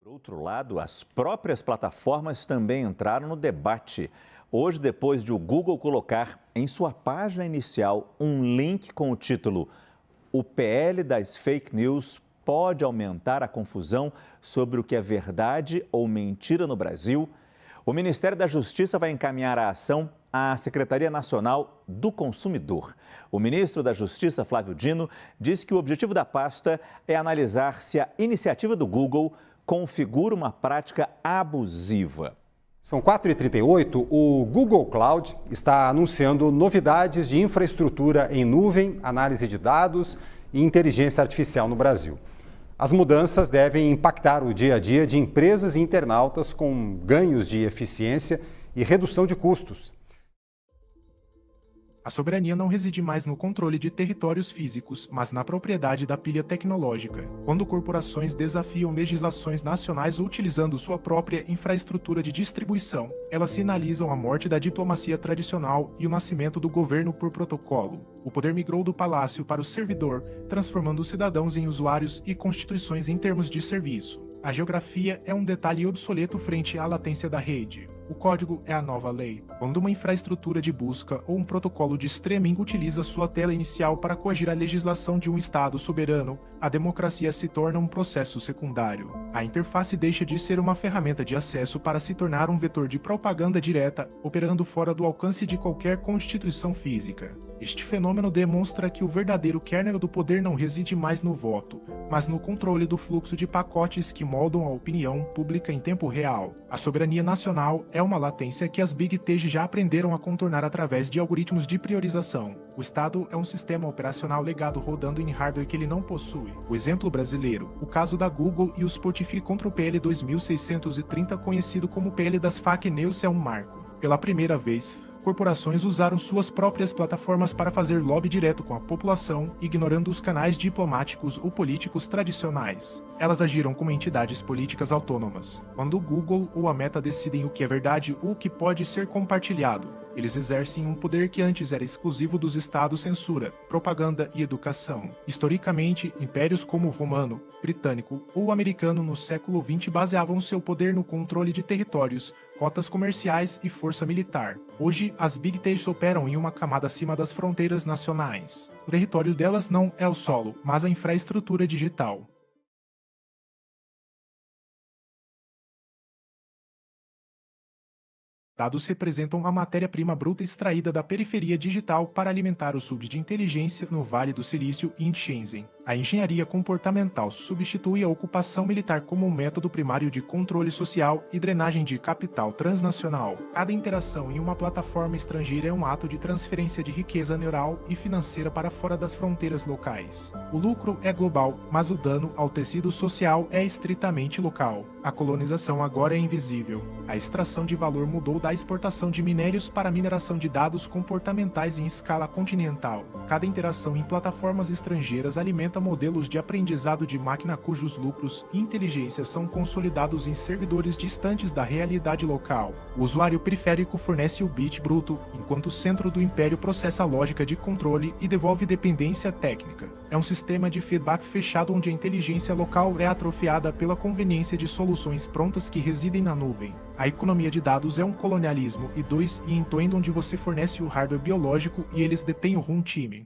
Por outro lado, as próprias plataformas também entraram no debate. Hoje, depois de o Google colocar em sua página inicial um link com o título "O PL das fake news pode aumentar a confusão sobre o que é verdade ou mentira no Brasil", o Ministério da Justiça vai encaminhar a ação à Secretaria Nacional do Consumidor. O ministro da Justiça, Flávio Dino, disse que o objetivo da pasta é analisar se a iniciativa do Google configura uma prática abusiva. São 4h38, o Google Cloud está anunciando novidades de infraestrutura em nuvem, análise de dados e inteligência artificial no Brasil. As mudanças devem impactar o dia a dia de empresas e internautas com ganhos de eficiência e redução de custos. A soberania não reside mais no controle de territórios físicos, mas na propriedade da pilha tecnológica. Quando corporações desafiam legislações nacionais utilizando sua própria infraestrutura de distribuição, elas sinalizam a morte da diplomacia tradicional e o nascimento do governo por protocolo. O poder migrou do palácio para o servidor, transformando os cidadãos em usuários e constituições em termos de serviço. A geografia é um detalhe obsoleto frente à latência da rede. O código é a nova lei. Quando uma infraestrutura de busca ou um protocolo de streaming utiliza sua tela inicial para coagir a legislação de um Estado soberano, a democracia se torna um processo secundário. A interface deixa de ser uma ferramenta de acesso para se tornar um vetor de propaganda direta, operando fora do alcance de qualquer constituição física. Este fenômeno demonstra que o verdadeiro kernel do poder não reside mais no voto, mas no controle do fluxo de pacotes que moldam a opinião pública em tempo real. A soberania nacional é uma latência que as Big Tech já aprenderam a contornar através de algoritmos de priorização. O Estado é um sistema operacional legado rodando em hardware que ele não possui. O exemplo brasileiro, o caso da Google e o Spotify contra o PL 2630, conhecido como PL das fake news, é um marco. Pela primeira vez, corporações usaram suas próprias plataformas para fazer lobby direto com a população, ignorando os canais diplomáticos ou políticos tradicionais. Elas agiram como entidades políticas autônomas. Quando o Google ou a Meta decidem o que é verdade ou o que pode ser compartilhado, eles exercem um poder que antes era exclusivo dos estados: censura, propaganda e educação. Historicamente, impérios como o romano, britânico ou americano no século XX baseavam seu poder no controle de territórios, rotas comerciais e força militar. Hoje, as Big Tech operam em uma camada acima das fronteiras nacionais. O território delas não é o solo, mas a infraestrutura digital. Dados representam a matéria-prima bruta extraída da periferia digital para alimentar o sub de inteligência no Vale do Silício e em Shenzhen. A engenharia comportamental substitui a ocupação militar como um método primário de controle social e drenagem de capital transnacional. Cada interação em uma plataforma estrangeira é um ato de transferência de riqueza neural e financeira para fora das fronteiras locais. O lucro é global, mas o dano ao tecido social é estritamente local. A colonização agora é invisível. A extração de valor mudou da exportação de minérios para a mineração de dados comportamentais em escala continental. Cada interação em plataformas estrangeiras alimenta modelos de aprendizado de máquina cujos lucros e inteligência são consolidados em servidores distantes da realidade local. O usuário periférico fornece o bit bruto, enquanto o centro do império processa a lógica de controle e devolve dependência técnica. É um sistema de feedback fechado onde a inteligência local é atrofiada pela conveniência de soluções prontas que residem na nuvem. A economia de dados é um colonialismo e end-to-end onde você fornece o hardware biológico e eles detêm o runtime.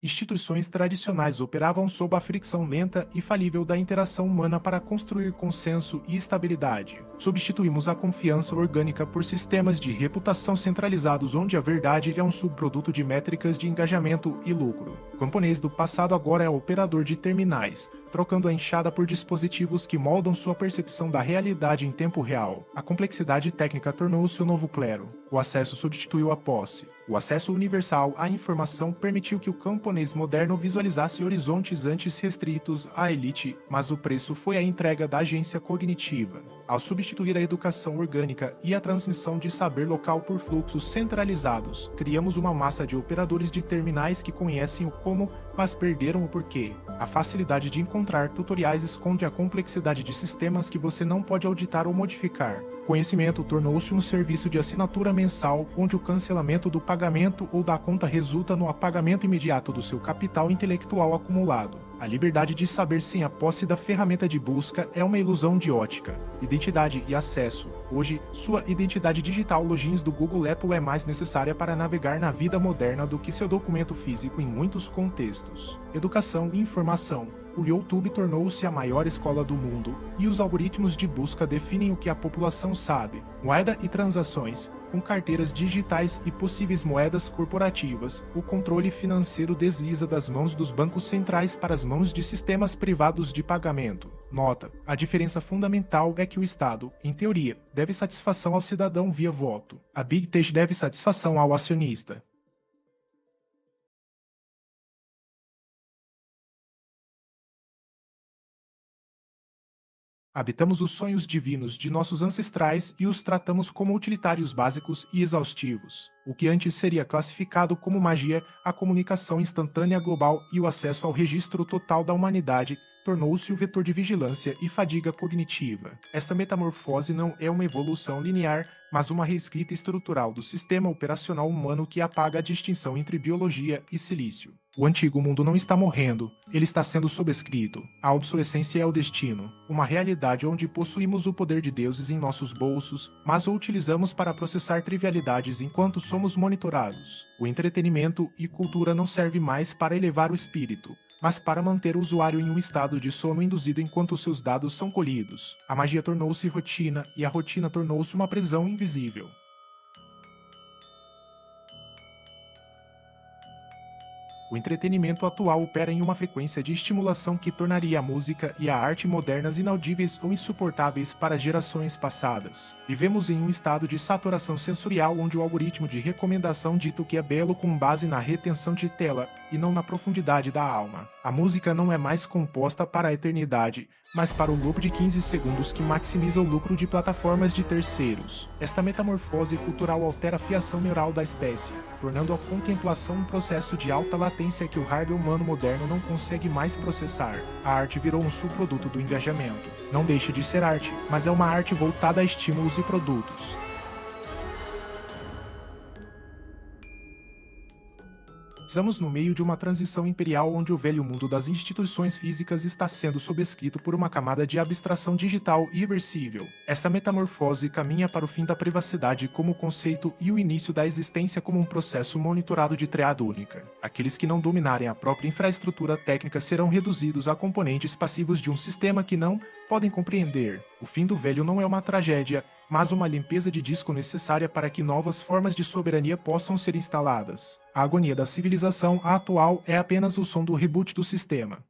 Instituições tradicionais operavam sob a fricção lenta e falível da interação humana para construir consenso e estabilidade. Substituímos a confiança orgânica por sistemas de reputação centralizados onde a verdade é um subproduto de métricas de engajamento e lucro. O camponês do passado agora é o operador de terminais, trocando a enxada por dispositivos que moldam sua percepção da realidade em tempo real. A complexidade técnica tornou-se o novo clero. O acesso substituiu a posse. O acesso universal à informação permitiu que o camponês moderno visualizasse horizontes antes restritos à elite, mas o preço foi a entrega da agência cognitiva. Ao substituir a educação orgânica e a transmissão de saber local por fluxos centralizados, criamos uma massa de operadores de terminais que conhecem o como, mas perderam o porquê. A facilidade de encontrar tutoriais esconde a complexidade de sistemas que você não pode auditar ou modificar. Conhecimento tornou-se um serviço de assinatura mensal, onde o cancelamento do pagamento ou da conta resulta no apagamento imediato do seu capital intelectual acumulado. A liberdade de saber sem a posse da ferramenta de busca é uma ilusão de ótica, identidade e acesso. Hoje, sua identidade digital logins do Google Apple é mais necessária para navegar na vida moderna do que seu documento físico em muitos contextos. Educação e informação. O YouTube tornou-se a maior escola do mundo, e os algoritmos de busca definem o que a população sabe. Moeda e transações. Com carteiras digitais e possíveis moedas corporativas, o controle financeiro desliza das mãos dos bancos centrais para as mãos de sistemas privados de pagamento. Nota: a diferença fundamental é que o Estado, em teoria, deve satisfação ao cidadão via voto. A Big Tech deve satisfação ao acionista. Habitamos os sonhos divinos de nossos ancestrais e os tratamos como utilitários básicos e exaustivos. O que antes seria classificado como magia, a comunicação instantânea global e o acesso ao registro total da humanidade tornou-se o vetor de vigilância e fadiga cognitiva. Esta metamorfose não é uma evolução linear, mas uma reescrita estrutural do sistema operacional humano que apaga a distinção entre biologia e silício. O antigo mundo não está morrendo, ele está sendo sobrescrito. A obsolescência é o destino, uma realidade onde possuímos o poder de deuses em nossos bolsos, mas o utilizamos para processar trivialidades enquanto somos monitorados. O entretenimento e cultura não serve mais para elevar o espírito, mas para manter o usuário em um estado de sono induzido enquanto seus dados são colhidos. A magia tornou-se rotina, e a rotina tornou-se uma prisão invisível. O entretenimento atual opera em uma frequência de estimulação que tornaria a música e a arte modernas inaudíveis ou insuportáveis para gerações passadas. Vivemos em um estado de saturação sensorial onde o algoritmo de recomendação dita o que é belo com base na retenção de tela e não na profundidade da alma. A música não é mais composta para a eternidade, mas para o loop de 15 segundos que maximiza o lucro de plataformas de terceiros. Esta metamorfose cultural altera a fiação neural da espécie, tornando a contemplação um processo de alta latência que o hardware humano moderno não consegue mais processar. A arte virou um subproduto do engajamento. Não deixa de ser arte, mas é uma arte voltada a estímulos e produtos. Estamos no meio de uma transição imperial onde o velho mundo das instituições físicas está sendo sobrescrito por uma camada de abstração digital irreversível. Esta metamorfose caminha para o fim da privacidade como conceito e o início da existência como um processo monitorado de triada única. Aqueles que não dominarem a própria infraestrutura técnica serão reduzidos a componentes passivos de um sistema que não podem compreender. O fim do velho não é uma tragédia, mas uma limpeza de disco necessária para que novas formas de soberania possam ser instaladas. A agonia da civilização atual é apenas o som do reboot do sistema.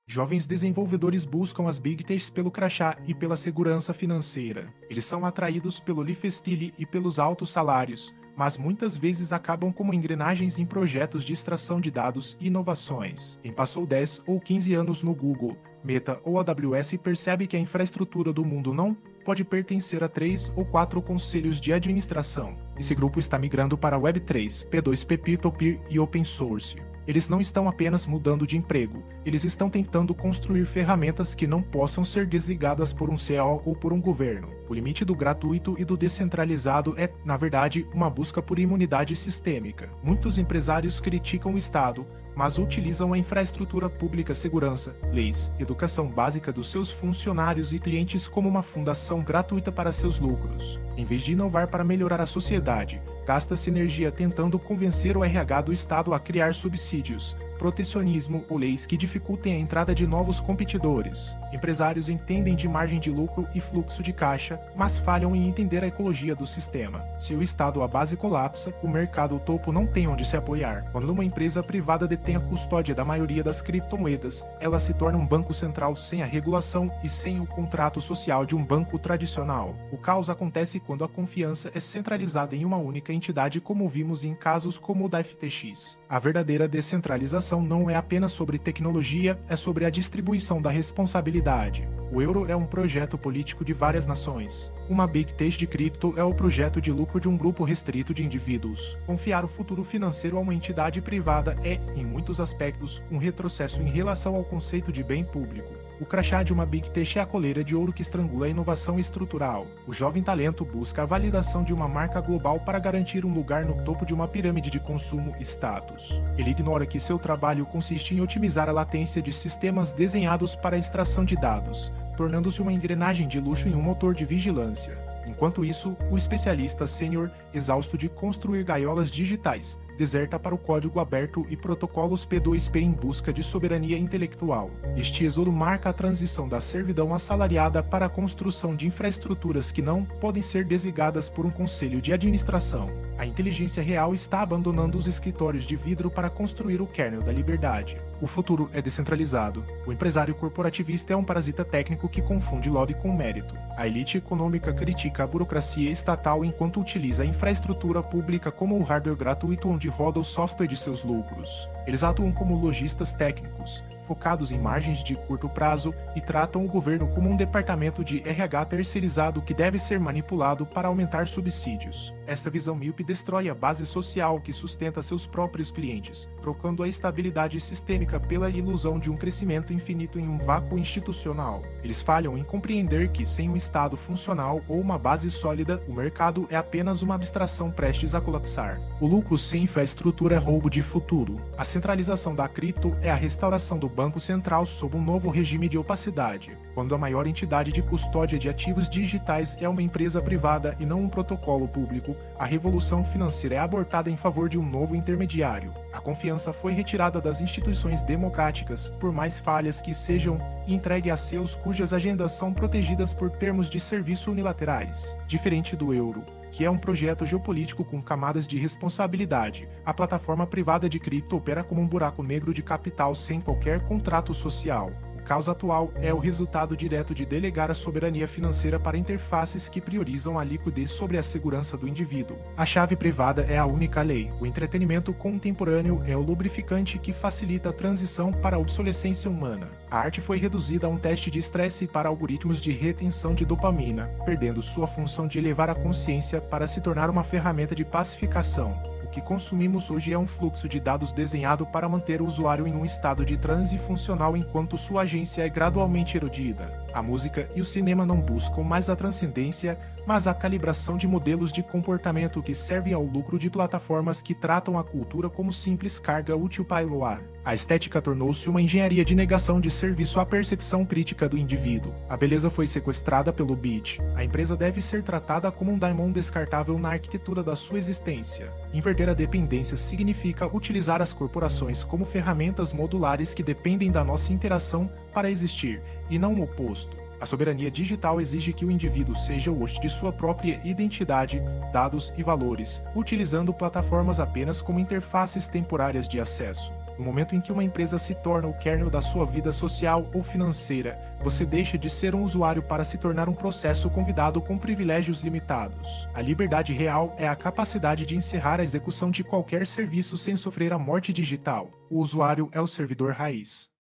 Jovens desenvolvedores buscam as Big Techs pelo crachá e pela segurança financeira. Eles são atraídos pelo lifestyle e pelos altos salários, mas muitas vezes acabam como engrenagens em projetos de extração de dados e inovações. Quem passou 10 ou 15 anos no Google, Meta ou AWS percebe que a infraestrutura do mundo não pode pertencer a 3 ou 4 conselhos de administração. Esse grupo está migrando para Web3, P2P, Peer-to-Peer e Open Source. Eles não estão apenas mudando de emprego, eles estão tentando construir ferramentas que não possam ser desligadas por um CEO ou por um governo. O limite do gratuito e do descentralizado é, na verdade, uma busca por imunidade sistêmica. Muitos empresários criticam o Estado, mas utilizam a infraestrutura pública, segurança, leis, educação básica dos seus funcionários e clientes como uma fundação gratuita para seus lucros. Em vez de inovar para melhorar a sociedade, gasta-se energia tentando convencer o RH do Estado a criar subsídios, protecionismo ou leis que dificultem a entrada de novos competidores. Empresários entendem de margem de lucro e fluxo de caixa, mas falham em entender a ecologia do sistema. Se o Estado a base colapsa, o mercado topo não tem onde se apoiar. Quando uma empresa privada detém a custódia da maioria das criptomoedas, ela se torna um banco central sem a regulação e sem o contrato social de um banco tradicional. O caos acontece quando a confiança é centralizada em uma única entidade, como vimos em casos como o da FTX. A verdadeira descentralização não é apenas sobre tecnologia, é sobre a distribuição da responsabilidade estabilidade. O euro é um projeto político de várias nações. Uma Big Tech de cripto é o projeto de lucro de um grupo restrito de indivíduos. Confiar o futuro financeiro a uma entidade privada é, em muitos aspectos, um retrocesso em relação ao conceito de bem público. O crachá de uma Big Tech é a coleira de ouro que estrangula a inovação estrutural. O jovem talento busca a validação de uma marca global para garantir um lugar no topo de uma pirâmide de consumo e status. Ele ignora que seu trabalho consiste em otimizar a latência de sistemas desenhados para a extração de dados, tornando-se uma engrenagem de luxo em um motor de vigilância. Enquanto isso, o especialista sênior, exausto de construir gaiolas digitais, deserta para o código aberto e protocolos P2P em busca de soberania intelectual. Este êxodo marca a transição da servidão assalariada para a construção de infraestruturas que não podem ser desligadas por um conselho de administração. A inteligência real está abandonando os escritórios de vidro para construir o kernel da liberdade. O futuro é descentralizado. O empresário corporativista é um parasita técnico que confunde lobby com mérito. A elite econômica critica a burocracia estatal enquanto utiliza a infraestrutura pública como o hardware gratuito onde roda o software de seus lucros. Eles atuam como lojistas técnicos, focados em margens de curto prazo e tratam o governo como um departamento de RH terceirizado que deve ser manipulado para aumentar subsídios. Esta visão míope destrói a base social que sustenta seus próprios clientes, trocando a estabilidade sistêmica pela ilusão de um crescimento infinito em um vácuo institucional. Eles falham em compreender que, sem um Estado funcional ou uma base sólida, o mercado é apenas uma abstração prestes a colapsar. O lucro sem infraestrutura é roubo de futuro. A centralização da cripto é a restauração do Banco Central sob um novo regime de opacidade, quando a maior entidade de custódia de ativos digitais é uma empresa privada e não um protocolo público. A revolução financeira é abortada em favor de um novo intermediário. A confiança foi retirada das instituições democráticas, por mais falhas que sejam, e entregue a seus cujas agendas são protegidas por termos de serviço unilaterais. Diferente do euro, que é um projeto geopolítico com camadas de responsabilidade, a plataforma privada de cripto opera como um buraco negro de capital sem qualquer contrato social. O caos atual é o resultado direto de delegar a soberania financeira para interfaces que priorizam a liquidez sobre a segurança do indivíduo. A chave privada é a única lei. O entretenimento contemporâneo é o lubrificante que facilita a transição para a obsolescência humana. A arte foi reduzida a um teste de estresse para algoritmos de retenção de dopamina, perdendo sua função de elevar a consciência para se tornar uma ferramenta de pacificação. O que consumimos hoje é um fluxo de dados desenhado para manter o usuário em um estado de transe funcional enquanto sua agência é gradualmente erodida. A música e o cinema não buscam mais a transcendência, mas a calibração de modelos de comportamento que servem ao lucro de plataformas que tratam a cultura como simples carga útil pailoar. A estética tornou-se uma engenharia de negação de serviço à percepção crítica do indivíduo. A beleza foi sequestrada pelo bit. A empresa deve ser tratada como um daimon descartável na arquitetura da sua existência. Inverter a dependência significa utilizar as corporações como ferramentas modulares que dependem da nossa interação para existir, e não o oposto. A soberania digital exige que o indivíduo seja o host de sua própria identidade, dados e valores, utilizando plataformas apenas como interfaces temporárias de acesso. No momento em que uma empresa se torna o kernel da sua vida social ou financeira, você deixa de ser um usuário para se tornar um processo convidado com privilégios limitados. A liberdade real é a capacidade de encerrar a execução de qualquer serviço sem sofrer a morte digital. O usuário é o servidor raiz.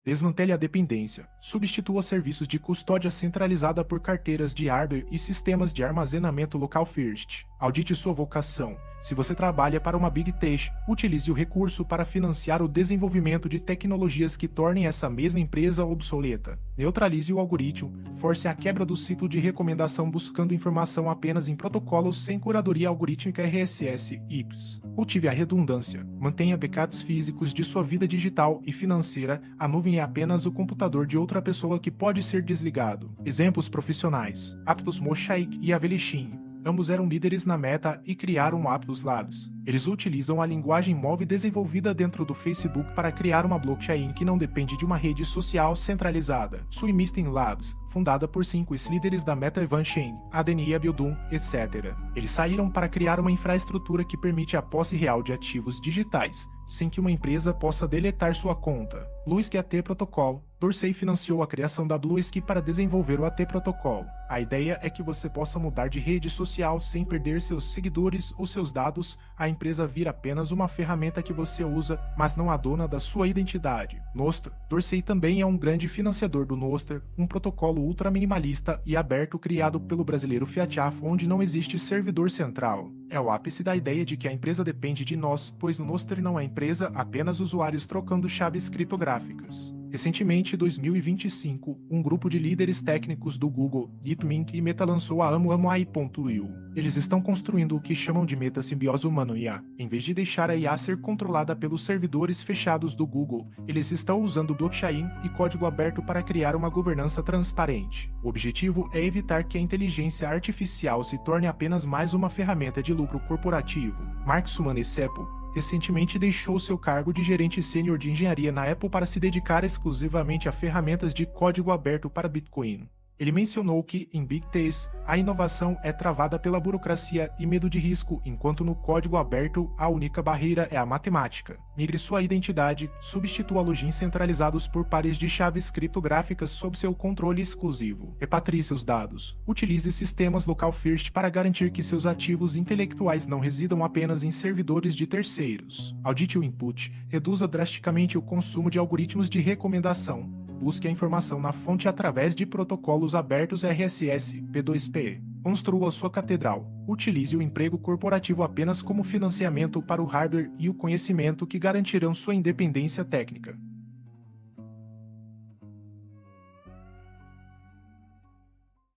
Desmantele a dependência. Substitua serviços de custódia centralizada por carteiras de hardware e sistemas de armazenamento local first. Audite sua vocação. Se você trabalha para uma Big Tech, utilize o recurso para financiar o desenvolvimento de tecnologias que tornem essa mesma empresa obsoleta. Neutralize o algoritmo. Force a quebra do ciclo de recomendação buscando informação apenas em protocolos sem curadoria algorítmica RSS-IPS. Cultive a redundância. Mantenha backups físicos de sua vida digital e financeira. A nuvem é apenas o computador de outra pessoa que pode ser desligado. Exemplos profissionais: Aptos Moshaik e Avelichin. Ambos eram líderes na Meta e criaram o Atlas Labs. Eles utilizam a linguagem móvel desenvolvida dentro do Facebook para criar uma blockchain que não depende de uma rede social centralizada. Sumistin Labs, fundada por 5 ex-líderes da Meta, Evan Chen, Adenia Biodun, etc. Eles saíram para criar uma infraestrutura que permite a posse real de ativos digitais, sem que uma empresa possa deletar sua conta. Bluesky AT Protocol. Dorsey financiou a criação da Bluesky para desenvolver o AT Protocol. A ideia é que você possa mudar de rede social sem perder seus seguidores ou seus dados. A empresa vira apenas uma ferramenta que você usa, mas não a dona da sua identidade. Nostr. Dorsey também é um grande financiador do Nostr, um protocolo ultra-minimalista e aberto criado pelo brasileiro Fiatjaf, onde não existe servidor central. É o ápice da ideia de que a empresa depende de nós, pois no Nostr não é empresa, apenas usuários trocando chaves criptográficas. Recentemente, em 2025, um grupo de líderes técnicos do Google, DeepMind e Meta lançou a AmuAI.io. Eles estão construindo o que chamam de meta-simbiose humano-IA. Em vez de deixar a IA ser controlada pelos servidores fechados do Google, eles estão usando blockchain e código aberto para criar uma governança transparente. O objetivo é evitar que a inteligência artificial se torne apenas mais uma ferramenta de lucro corporativo. Mark Sumanessepo recentemente deixou seu cargo de gerente sênior de engenharia na Apple para se dedicar exclusivamente a ferramentas de código aberto para Bitcoin. Ele mencionou que, em Big Techs, a inovação é travada pela burocracia e medo de risco, enquanto no código aberto a única barreira é a matemática. Migre sua identidade, substitua logins centralizados por pares de chaves criptográficas sob seu controle exclusivo. Repatrie seus dados. Utilize sistemas local first para garantir que seus ativos intelectuais não residam apenas em servidores de terceiros. Audite o input. Reduza drasticamente o consumo de algoritmos de recomendação. Busque a informação na fonte através de protocolos abertos RSS, P2P. Construa sua catedral. Utilize o emprego corporativo apenas como financiamento para o hardware e o conhecimento que garantirão sua independência técnica.